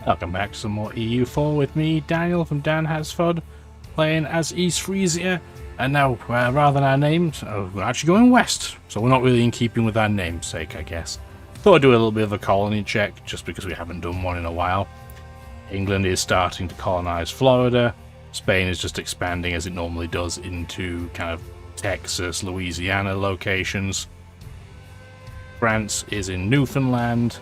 Welcome back to some more EU4 with me, Daniel from Dan Has Fun, playing as East Frisia. And now, rather than our names, we're actually going west. So we're not really in keeping with our namesake, I guess. Thought I'd do a little bit of a colony check, just because we haven't done one in a while. England is starting to colonize Florida. Spain is just expanding as it normally does into kind of Texas, Louisiana locations. France is in Newfoundland.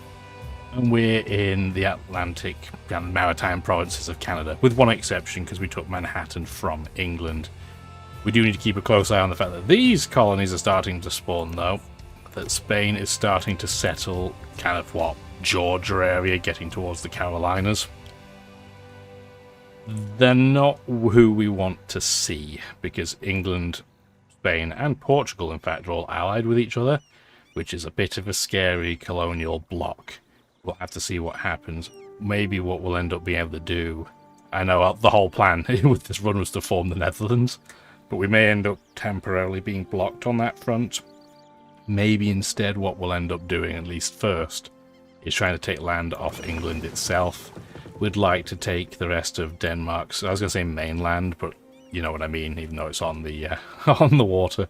And we're in the Atlantic and maritime provinces of Canada, with one exception, because we took Manhattan from England. We do need to keep a close eye on the fact that these colonies are starting to spawn, though. That Spain is starting to settle kind of, Georgia area, getting towards the Carolinas. They're not who we want to see, because England, Spain, and Portugal, in fact, are all allied with each other, which is a bit of a scary colonial bloc. We'll have to see what happens. Maybe what we'll end up being able to do... I know the whole plan with this run was to form the Netherlands, but we may end up temporarily being blocked on that front. Maybe instead what we'll end up doing, at least first, is trying to take land off England itself. We'd like to take the rest of Denmark's... I was going to say mainland, but you know what I mean, even though it's on the on the water.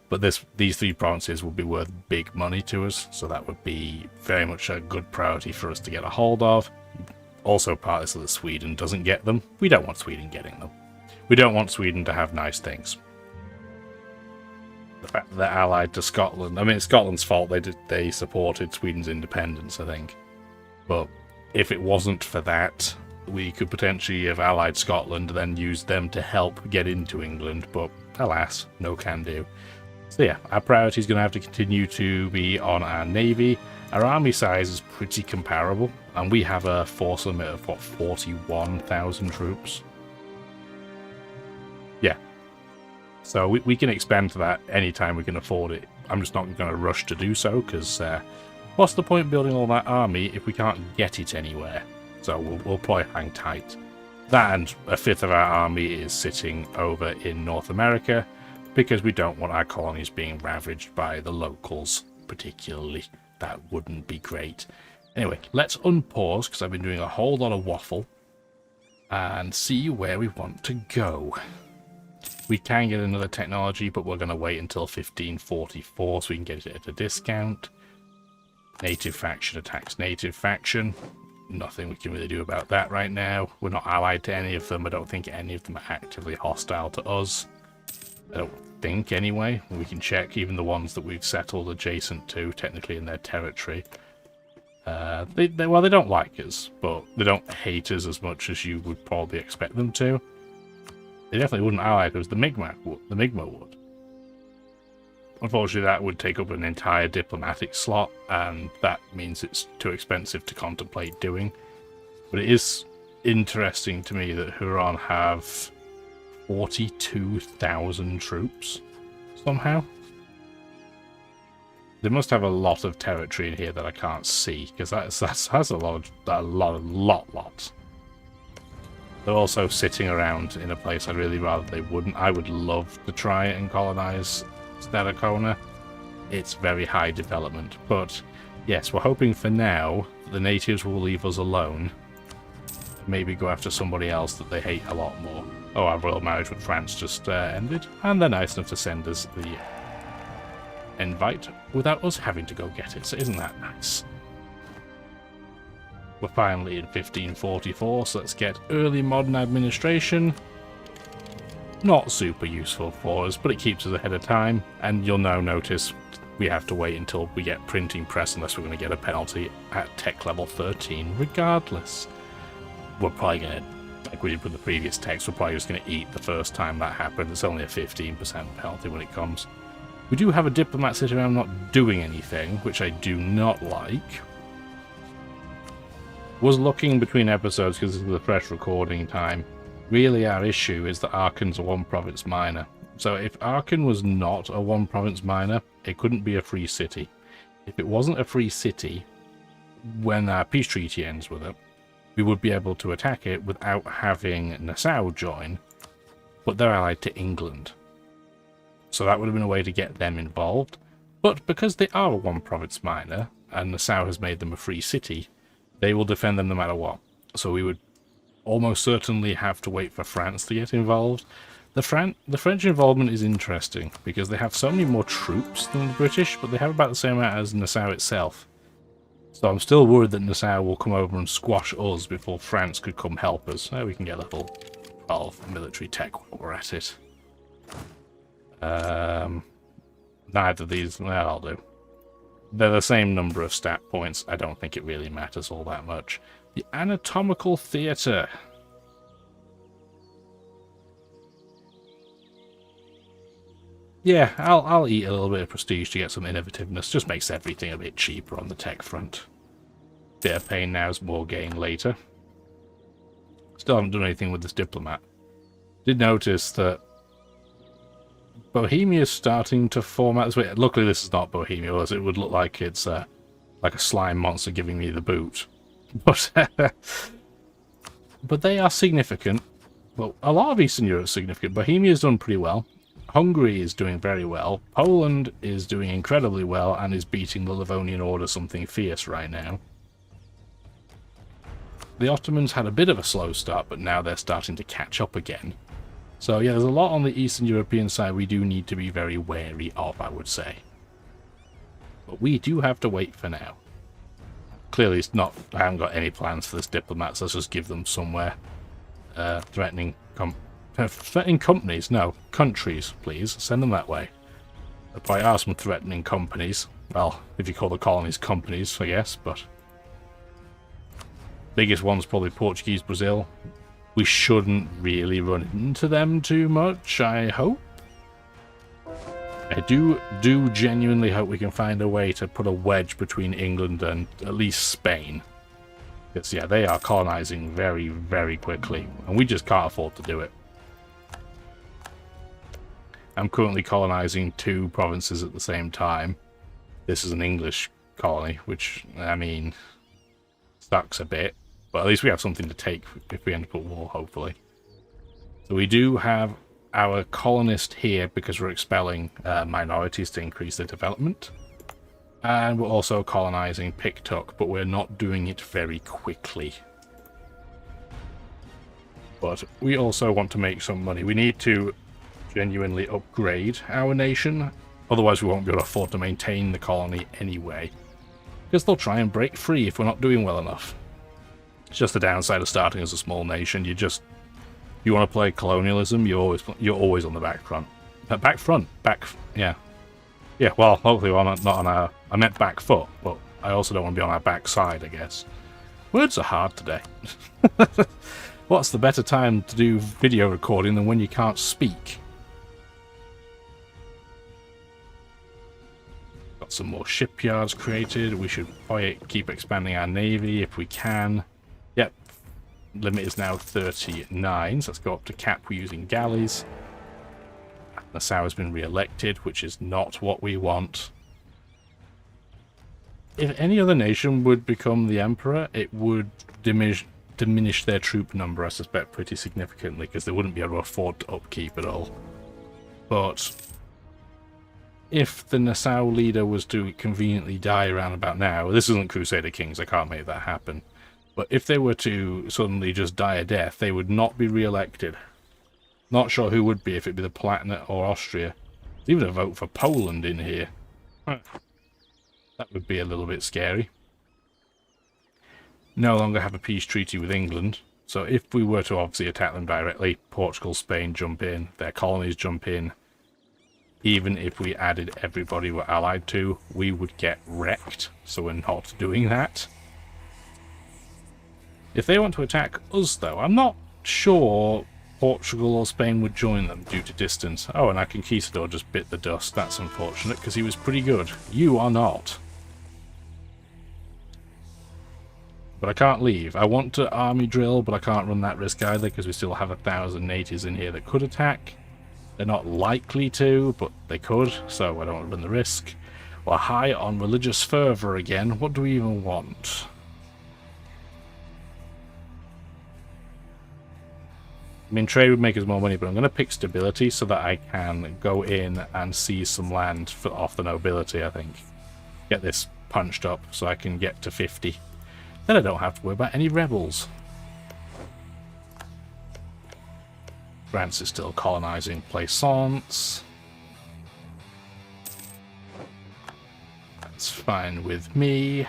But these three provinces would be worth big money to us, so that would be very much a good priority for us to get a hold of. Also partly so that Sweden doesn't get them. We don't want Sweden getting them. We don't want Sweden to have nice things. The fact that they're allied to Scotland... I mean, it's Scotland's fault they supported Sweden's independence, I think. But if it wasn't for that, we could potentially have allied Scotland and then used them to help get into England, but alas, no can do. So yeah, our priority is going to have to continue to be on our navy. Our army size is pretty comparable, and we have a force limit of, 41,000 troops? Yeah. So we can expand to that anytime we can afford it. I'm just not going to rush to do so, because what's the point building all that army if we can't get it anywhere? So we'll probably hang tight. That and a fifth of our army is sitting over in North America, because we don't want our colonies being ravaged by the locals, particularly. That wouldn't be great. Anyway, let's unpause, because I've been doing a whole lot of waffle, and see where we want to go. We can get another technology, but we're going to wait until 1544 so we can get it at a discount. Native faction attacks native faction. Nothing we can really do about that right now. We're not allied to any of them. I don't think any of them are actively hostile to us. I don't think, anyway. We can check even the ones that we've settled adjacent to, technically in their territory. They don't like us, but they don't hate us as much as you would probably expect them to. They definitely wouldn't ally if it was the Mi'kmaq would. Unfortunately, that would take up an entire diplomatic slot, and that means it's too expensive to contemplate doing. But it is interesting to me that Huron have 42,000 troops somehow. They must have a lot of territory in here that I can't see, because that's a lot. They're also sitting around in a place I'd really rather they wouldn't. I would love to try and colonize Stadacona. It's very high development, but yes, we're hoping for now that the natives will leave us alone. Maybe go after somebody else that they hate a lot more. Oh, our royal marriage with France just ended, and they're nice enough to send us the invite without us having to go get it, so isn't that nice? We're finally in 1544, so let's get early modern administration. Not super useful for us, but it keeps us ahead of time, and you'll now notice we have to wait until we get printing press unless we're going to get a penalty at tech level 13 regardless. We're probably going to, like we did with the previous text, we're probably just going to eat the first time that happened. It's only a 15% penalty when it comes. We do have a diplomat sitting around not doing anything, which I do not like. Was looking between episodes because this is a fresh recording time. Really our issue is that Aachen's a one-province minor. So if Aachen was not a one-province minor, it couldn't be a free city. If it wasn't a free city, when our peace treaty ends with it, we would be able to attack it without having Nassau join, but they're allied to England. So that would have been a way to get them involved. But because they are a one-province minor, and Nassau has made them a free city, they will defend them no matter what. So we would almost certainly have to wait for France to get involved. The French involvement is interesting because they have so many more troops than the British, but they have about the same amount as Nassau itself. So I'm still worried that Nassau will come over and squash us before France could come help us. We can get level 12 military tech while we're at it. Neither of these, well, I'll do. They're the same number of stat points. I don't think it really matters all that much. The anatomical theatre. Yeah, I'll eat a little bit of prestige to get some innovativeness. Just makes everything a bit cheaper on the tech front. Bit of pain now is more gain later. Still haven't done anything with this diplomat. Did notice that Bohemia is starting to form out this way. Luckily this is not Bohemia, or else it would look like it's like a slime monster giving me the boot. But but they are significant. Well, a lot of Eastern Europe is significant. Bohemia's done pretty well. Hungary is doing very well. Poland is doing incredibly well and is beating the Livonian Order something fierce right now. The Ottomans had a bit of a slow start, but now they're starting to catch up again. So yeah, there's a lot on the Eastern European side we do need to be very wary of, I would say. But we do have to wait for now. Clearly it's not, I haven't got any plans for this diplomat, so let's just give them somewhere. Threatening companies? No, countries, please. Send them that way. There probably are some threatening companies. Well, if you call the colonies companies, I guess, but... biggest one's probably Portuguese, Brazil. We shouldn't really run into them too much, I hope. I do genuinely hope we can find a way to put a wedge between England and at least Spain. Because, yeah, they are colonizing very, very quickly, and we just can't afford to do it. I'm currently colonizing 2 provinces at the same time. This is an English colony, which, I mean, sucks a bit. But at least we have something to take if we end up at war, hopefully. So we do have our colonist here because we're expelling minorities to increase their development. And we're also colonizing Piktuk, but we're not doing it very quickly. But we also want to make some money. We need to genuinely upgrade our nation. Otherwise we won't be able to afford to maintain the colony anyway. Because they'll try and break free if we're not doing well enough. It's just the downside of starting as a small nation. You want to play colonialism, you're always on the back front. Yeah, well, hopefully we're not on our... I meant back foot, but I also don't want to be on our back side, I guess. Words are hard today. What's the better time to do video recording than when you can't speak? Got some more shipyards created. We should probably keep expanding our navy if we can. Yep, limit is now 39, so let's go up to cap. We're using galleys. Nassau has been re-elected, which is not what we want. If any other nation would become the emperor, it would diminish their troop number, I suspect, pretty significantly, because they wouldn't be able to afford to upkeep at all. But if the Nassau leader was to conveniently die around about now, this isn't Crusader Kings, I can't make that happen. But if they were to suddenly just die a death, they would not be re-elected. Not sure who would be, if it'd be the Palatinate or Austria. There's even a vote for Poland in here. That would be a little bit scary. No longer have a peace treaty with England. So if we were to obviously attack them directly, Portugal, Spain jump in, their colonies jump in. Even if we added everybody we're allied to, we would get wrecked. So we're not doing that. If they want to attack us, though, I'm not sure Portugal or Spain would join them due to distance. Oh, and our conquistador just bit the dust. That's unfortunate, because he was pretty good. You are not. But I can't leave. I want to army drill, but I can't run that risk either, because we still have 1,000 natives in here that could attack. They're not likely to, but they could, so I don't want to run the risk. We're high on religious fervour again. What do we even want? I mean, trade would make us more money, but I'm going to pick stability so that I can go in and seize some land off the nobility, I think. Get this punched up so I can get to 50. Then I don't have to worry about any rebels. France is still colonising Plaisance. That's fine with me.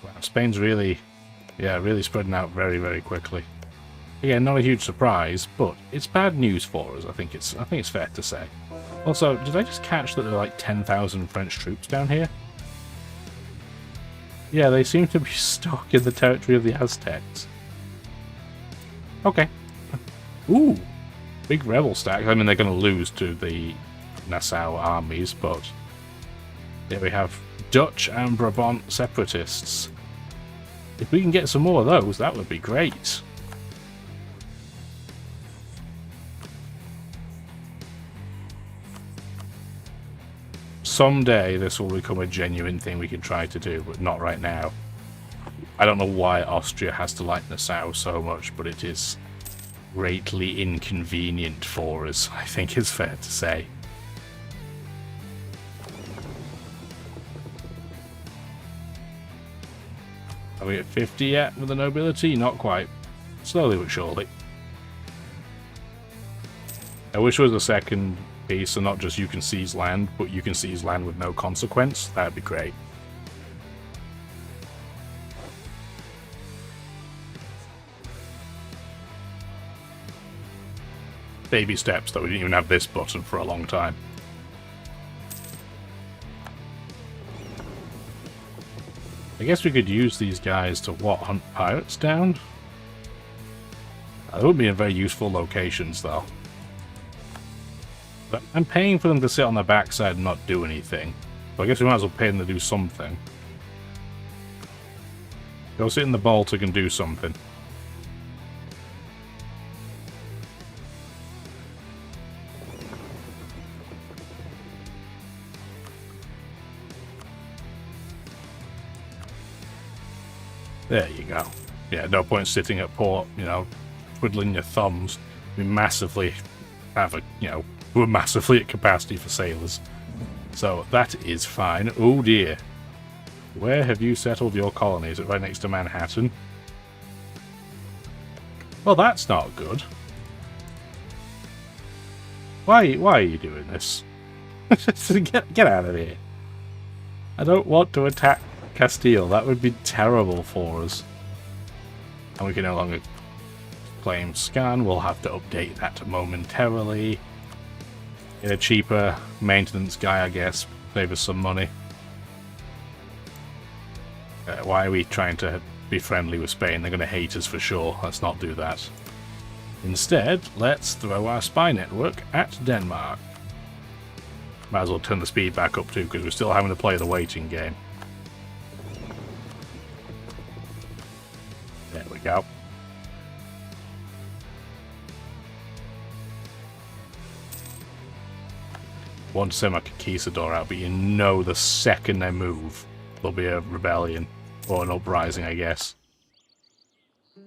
Wow, Spain's really, really spreading out very, very quickly. Again, not a huge surprise, but it's bad news for us. I think it's fair to say. Also, did I just catch that there are like 10,000 French troops down here? Yeah, they seem to be stuck in the territory of the Aztecs. Okay. Ooh, big rebel stack. I mean, they're going to lose to the Nassau armies, but here we have Dutch and Brabant separatists. If we can get some more of those, that would be great. Someday this will become a genuine thing we can try to do, but not right now. I don't know why Austria has to like Nassau so much, but it is greatly inconvenient for us, I think it's fair to say. Are we at 50 yet with the nobility? Not quite. Slowly but surely. I wish there was a second piece, so not just you can seize land, but you can seize land with no consequence. That'd be great. Baby steps, though. We didn't even have this button for a long time. I guess we could use these guys to, what, hunt pirates down? That would be in very useful locations, though. But I'm paying for them to sit on their backside and not do anything. So I guess we might as well pay them to do something. Go sit in the Baltic and do something. There you go. Yeah, no point sitting at port, you know, twiddling your thumbs. We massively have a, you know, we're massively at capacity for sailors. So that is fine. Oh dear. Where have you settled your colony? Is it right next to Manhattan? Well, that's not good. Why are you doing this? Get out of here. I don't want to attack Castile. That would be terrible for us. And we can no longer claim scan. We'll have to update that momentarily. Get a cheaper maintenance guy, I guess. Save us some money. Why are we trying to be friendly with Spain? They're going to hate us for sure. Let's not do that. Instead, let's throw our spy network at Denmark. Might as well turn the speed back up too, because we're still having to play the waiting game. There we go. Want to send my conquistador out, but you know the second they move, there'll be a rebellion. Or an uprising, I guess.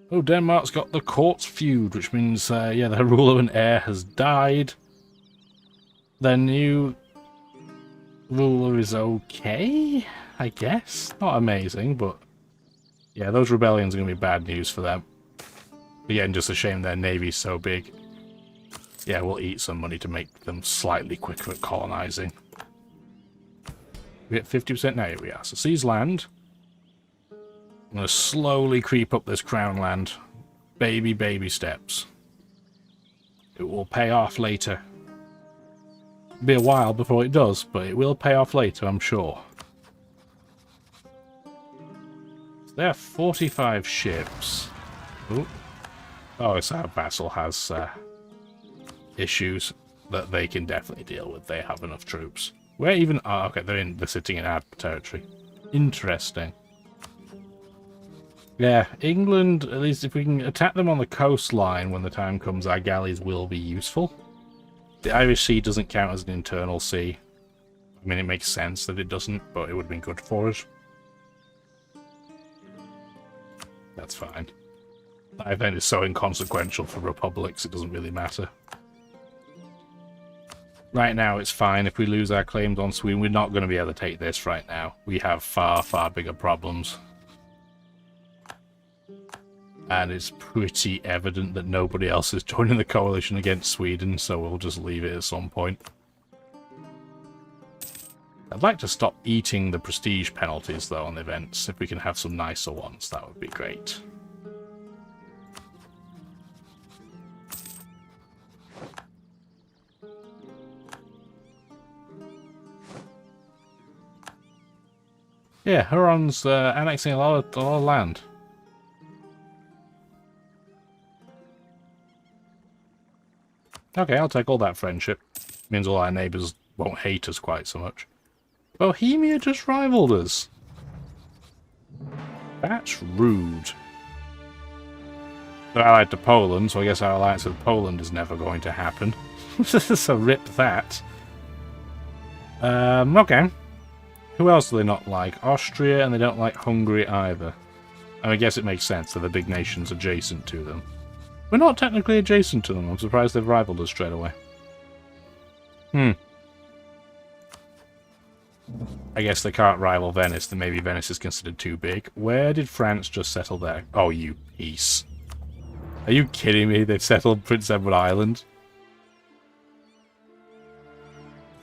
Oh, Denmark's got the courts feud, which means, yeah, the ruler and heir has died. Their new ruler is okay, I guess. Not amazing, but yeah, those rebellions are going to be bad news for them. Again, just a shame their navy's so big. Yeah, we'll eat some money to make them slightly quicker at colonizing. We get 50% now. Here we are. So seize land. I'm going to slowly creep up this crown land. Baby steps. It will pay off later. It'll be a while before it does, but it will pay off later, I'm sure. There are 45 ships. Ooh. Oh, it's our vassal has issues that they can definitely deal with. They have enough troops. Where even... Oh, okay, they're sitting in our territory. Interesting. Yeah, England, at least if we can attack them on the coastline when the time comes, our galleys will be useful. The Irish Sea doesn't count as an internal sea. I mean, it makes sense that it doesn't, but it would have been good for us. That's fine. That event is so inconsequential for republics, it doesn't really matter. Right now, it's fine. If we lose our claims on Sweden, we're not going to be able to take this right now. We have far bigger problems. And it's pretty evident that nobody else is joining the coalition against Sweden, so we'll just leave it at some point. I'd like to stop eating the prestige penalties, though, on events. If we can have some nicer ones, that would be great. Yeah, Huron's annexing a lot of land. Okay, I'll take all that friendship. Means all our neighbours won't hate us quite so much. Bohemia just rivaled us. That's rude. They're allied to Poland, so I guess our alliance with Poland is never going to happen. So rip that. Okay. Who else do they not like? Austria, and they don't like Hungary either. And I guess it makes sense, they're the big nations adjacent to them. We're not technically adjacent to them. I'm surprised they've rivaled us straight away. I guess they can't rival Venice, then maybe Venice is considered too big. Where did France just settle there? Oh, you piece. Are you kidding me? They've settled Prince Edward Island?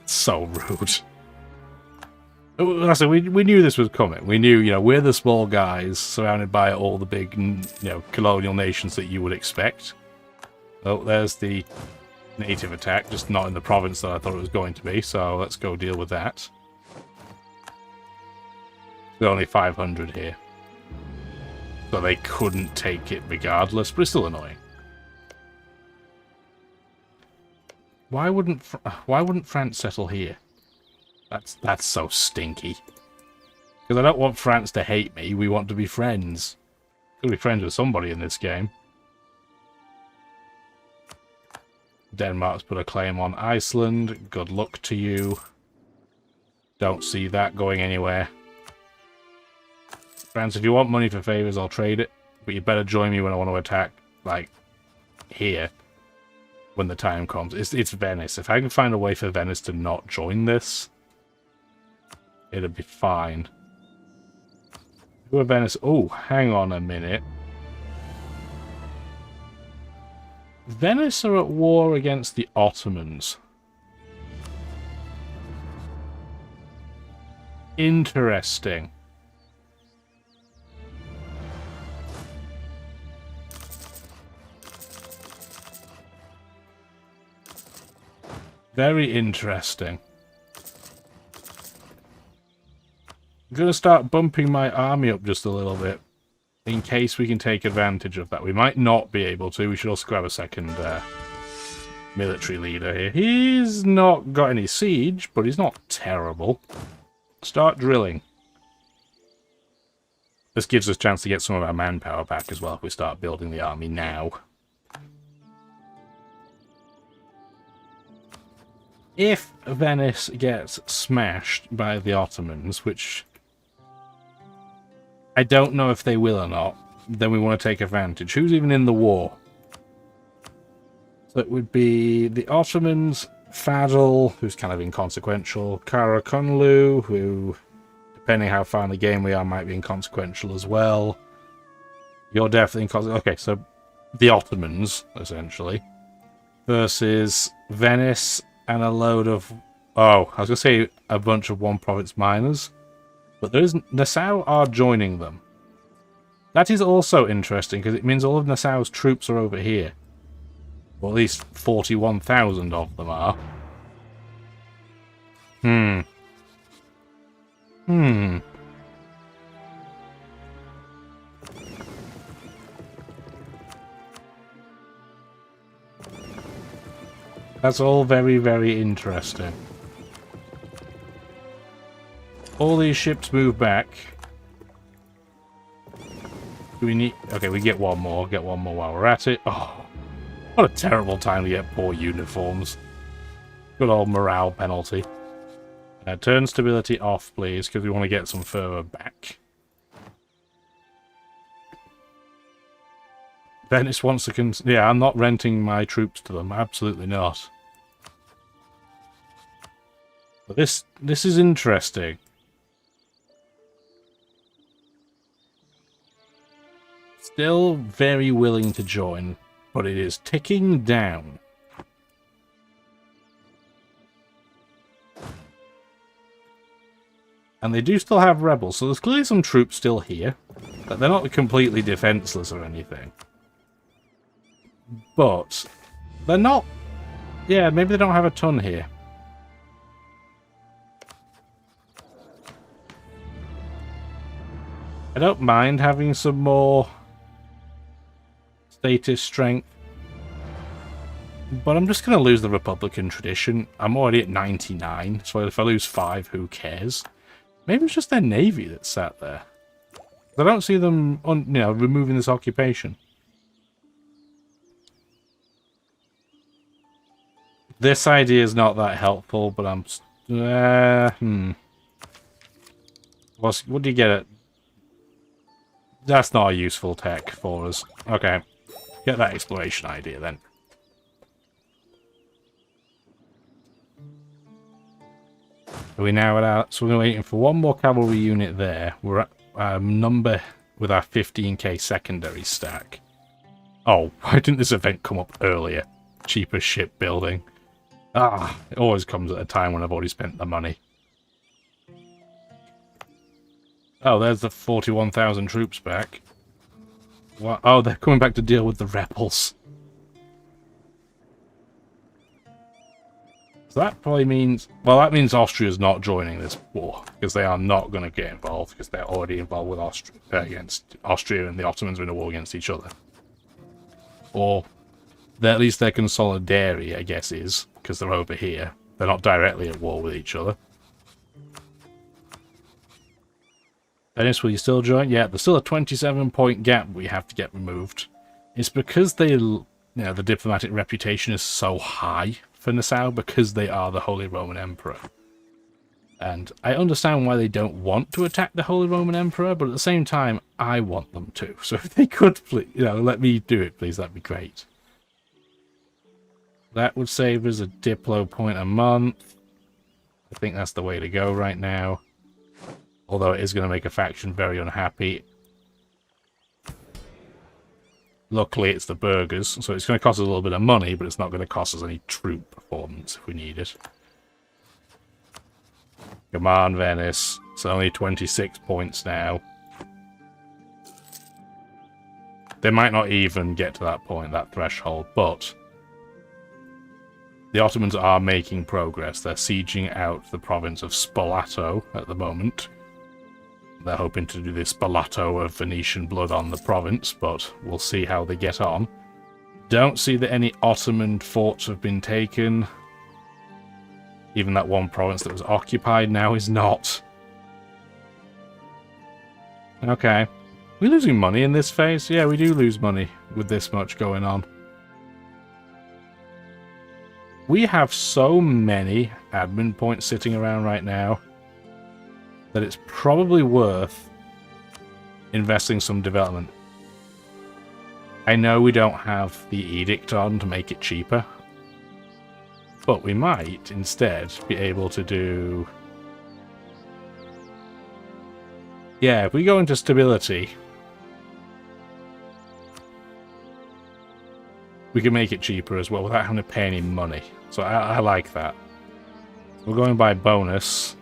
So rude. So we knew this was coming. We knew, you know, we're the small guys surrounded by all the big, you know, colonial nations that you would expect. Oh, there's the native attack, just not in the province that I thought it was going to be, so let's go deal with that. There's only 500 here. So they couldn't take it regardless, but it's still annoying. Why wouldn't France settle here? That's so stinky. Because I don't want France to hate me, we want to be friends. Gotta be friends with somebody in this game. Denmark's put a claim on Iceland. Good luck to you. Don't see that going anywhere. France, if you want money for favours, I'll trade it. But you better join me when I want to attack, like, here. When the time comes. It's Venice. If I can find a way for Venice to not join this, it'll be fine. Who are Venice? Oh, hang on a minute. Venice are at war against the Ottomans. Interesting. Very interesting. I'm going to start bumping my army up just a little bit, in case we can take advantage of that. We might not be able to. We should also grab a second military leader here. He's not got any siege, but he's not terrible. Start drilling. This gives us a chance to get some of our manpower back as well if we start building the army now. If Venice gets smashed by the Ottomans, which I don't know if they will or not, then we want to take advantage. Who's even in the war? So it would be the Ottomans, Fadl, who's kind of inconsequential, Karakunlu, who, depending how far in the game we are, might be inconsequential as well. You're definitely inconsequential. Okay, so the Ottomans, essentially, versus Venice and a load of... Oh, I was going to say a bunch of one-province miners. But there is... Nassau are joining them. That is also interesting, because it means all of Nassau's troops are over here. Or at least 41,000 of them are. That's all very, very interesting. All these ships move back. Do we need... Okay, we get one more. Get one more while we're at it. Oh, what a terrible time to get poor uniforms. Good old morale penalty. Turn stability off, please, because we want to get some further back. Venice wants to... Yeah, I'm not renting my troops to them. Absolutely not. But this is interesting. still very willing to join, but it is ticking down. And they do still have rebels, so there's clearly some troops still here. But they're not completely defenseless or anything. But they're not... Yeah, maybe they don't have a ton here. I don't mind having some more status strength. But I'm just going to lose the Republican tradition. I'm already at 99, so if I lose 5, who cares? Maybe it's just their navy that's sat there. I don't see them, removing this occupation. This idea is not that helpful, but I'm... What do you get at? That's not a useful tech for us. Okay. Get that exploration idea, then. Are we now at our... So we're waiting for one more cavalry unit there. We're at number with our 15k secondary stack. Oh, why didn't this event come up earlier? Cheaper shipbuilding. Ah, it always comes at a time when I've already spent the money. Oh, there's the 41,000 troops back. What? Oh, they're coming back to deal with the rebels. So that probably means... Well, that means Austria's not joining this war, because they are not going to get involved, because they're already involved with Austria, against Austria, and the Ottomans are in a war against each other. Or, at least their consolidary, I guess, is, because they're over here. They're not directly at war with each other. Dennis, will you still join? Yeah, there's still a 27-point gap we have to get removed. It's because they, the diplomatic reputation is so high for Nassau, because they are the Holy Roman Emperor. And I understand why they don't want to attack the Holy Roman Emperor, but at the same time, I want them to. So if they could, please, let me do it, please, that'd be great. That would save us a Diplo point a month. I think that's the way to go right now. Although it is going to make a faction very unhappy. Luckily, it's the burghers, so it's going to cost us a little bit of money, but it's not going to cost us any troop performance if we need it. Come on, Venice. It's only 26 points now. They might not even get to that point, that threshold, but the Ottomans are making progress. They're sieging out the province of Spalato at the moment. They're hoping to do this Spalato of Venetian blood on the province, but we'll see how they get on. Don't see that any Ottoman forts have been taken. Even that one province that was occupied now is not. Okay. Are we losing money in this phase? Yeah, we do lose money with this much going on. We have so many admin points sitting around right now that it's probably worth investing some development. I know we don't have the edict on to make it cheaper, but we might instead be able to do... Yeah, if we go into stability, we can make it cheaper as well without having to pay any money. So I like that. We're going by bonus.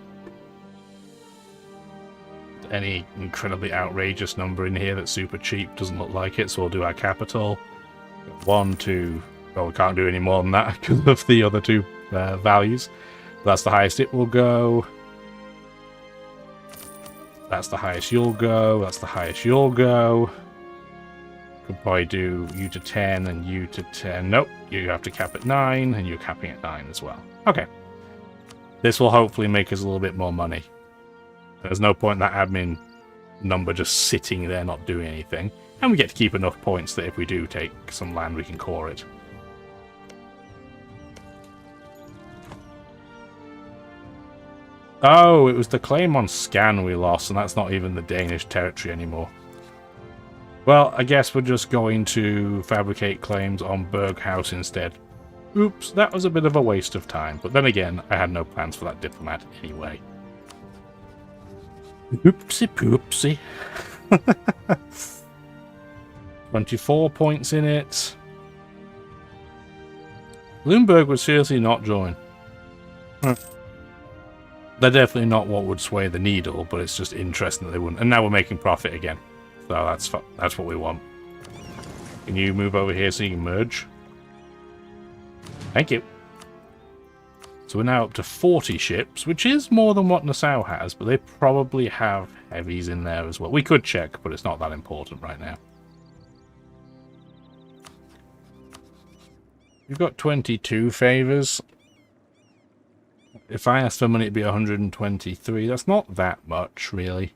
Any incredibly outrageous number in here that's super cheap doesn't look like it, so we'll do our capital. 1, 2... Well, we can't do any more than that because of the other two values. That's the highest it will go. That's the highest you'll go. That's the highest you'll go. Could probably do you to 10 and you to 10. Nope, you have to cap at 9, and you're capping at 9 as well. Okay. This will hopefully make us a little bit more money. There's no point in that admin number just sitting there not doing anything. And we get to keep enough points that if we do take some land, we can core it. Oh, it was the claim on Scan we lost, and that's not even the Danish territory anymore. Well, I guess we're just going to fabricate claims on Berghaus instead. Oops, that was a bit of a waste of time. But then again, I had no plans for that diplomat anyway. Oopsie poopsie. 24 points in it. Bloomberg would seriously not join. They're definitely not what would sway the needle, but it's just interesting that they wouldn't. And now we're making profit again. So that's what we want. Can you move over here so you can merge? Thank you. So we're now up to 40 ships, which is more than what Nassau has, but they probably have heavies in there as well. We could check, but it's not that important right now. You've got 22 favours. If I asked for money, it'd be 123. That's not that much, really.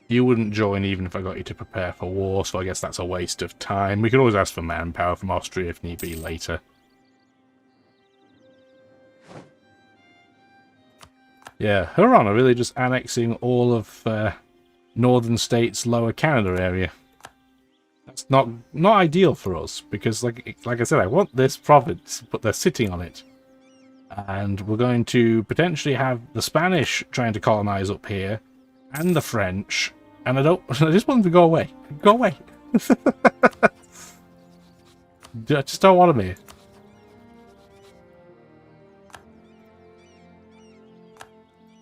You wouldn't join even if I got you to prepare for war, so I guess that's a waste of time. We could always ask for manpower from Austria if need be later. Yeah, Huron are really just annexing all of northern states, lower Canada area. That's not ideal for us, because like I said, I want this province, but they're sitting on it. And we're going to potentially have the Spanish trying to colonize up here, and the French. And I just want them to go away. Go away. I just don't want them here.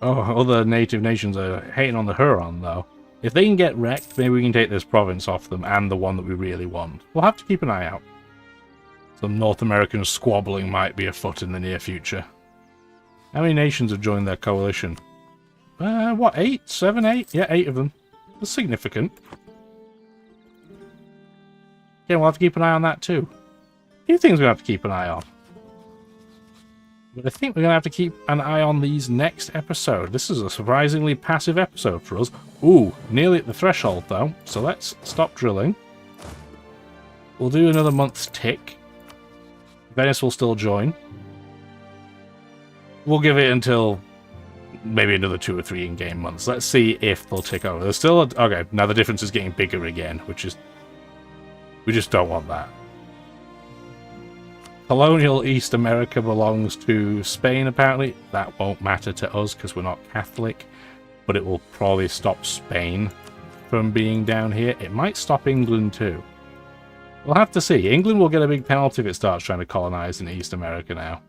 Oh, other native nations are hating on the Huron, though. If they can get wrecked, maybe we can take this province off them, and the one that we really want. We'll have to keep an eye out. Some North American squabbling might be afoot in the near future. How many nations have joined their coalition? What, 8? 7, 8? Yeah, 8 of them. That's significant. Yeah, we'll have to keep an eye on that too. A few things we have to keep an eye on. But I think we're going to have to keep an eye on these next episode. This is a surprisingly passive episode for us. Ooh, nearly at the threshold though. So let's stop drilling. We'll do another month's tick. Venice will still join. We'll give it until maybe another 2 or 3 in-game months. Let's see if they'll tick over. There's still okay, now the difference is getting bigger again, which is... we just don't want that. Colonial East America belongs to Spain, apparently. That won't matter to us because we're not Catholic, but it will probably stop Spain from being down here. It might stop England too. We'll have to see. England will get a big penalty if it starts trying to colonize in East America now.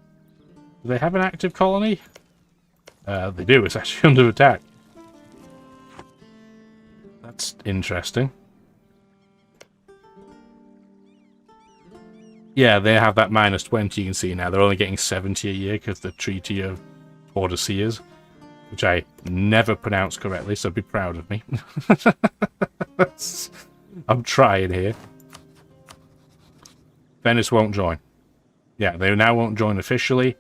Do they have an active colony? They do. It's actually under attack. That's interesting. Yeah, they have that minus 20 you can see now. They're only getting 70 a year because the Treaty of Tordesillas, which I never pronounced correctly, so be proud of me. I'm trying here. Venice won't join. Yeah, they now won't join officially.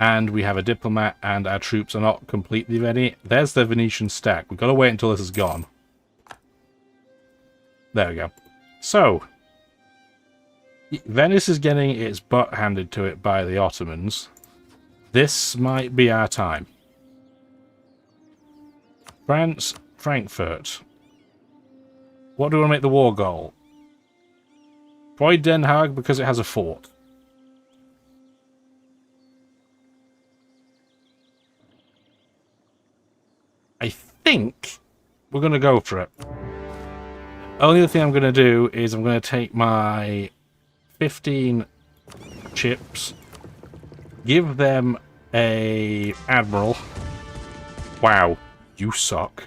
And we have a diplomat, and our troops are not completely ready. There's the Venetian stack. We've got to wait until this is gone. There we go. So, Venice is getting its butt handed to it by the Ottomans. This might be our time. France, Frankfurt. What do we want to make the war goal? Avoid Den Haag because it has a fort. I think we're going to go for it. Only other thing I'm going to do is I'm going to take my 15 chips, give them a admiral. Wow, you suck.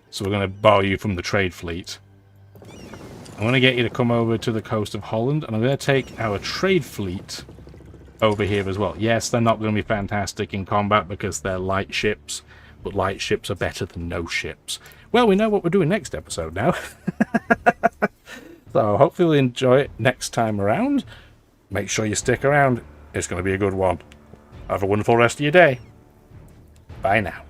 So we're going to borrow you from the trade fleet. I'm going to get you to come over to the coast of Holland, and I'm going to take our trade fleet over here as well. Yes, they're not going to be fantastic in combat because they're light ships, but light ships are better than no ships. Well, we know what we're doing next episode now. So hopefully you'll enjoy it next time around. Make sure you stick around. It's going to be a good one. Have a wonderful rest of your day. Bye now.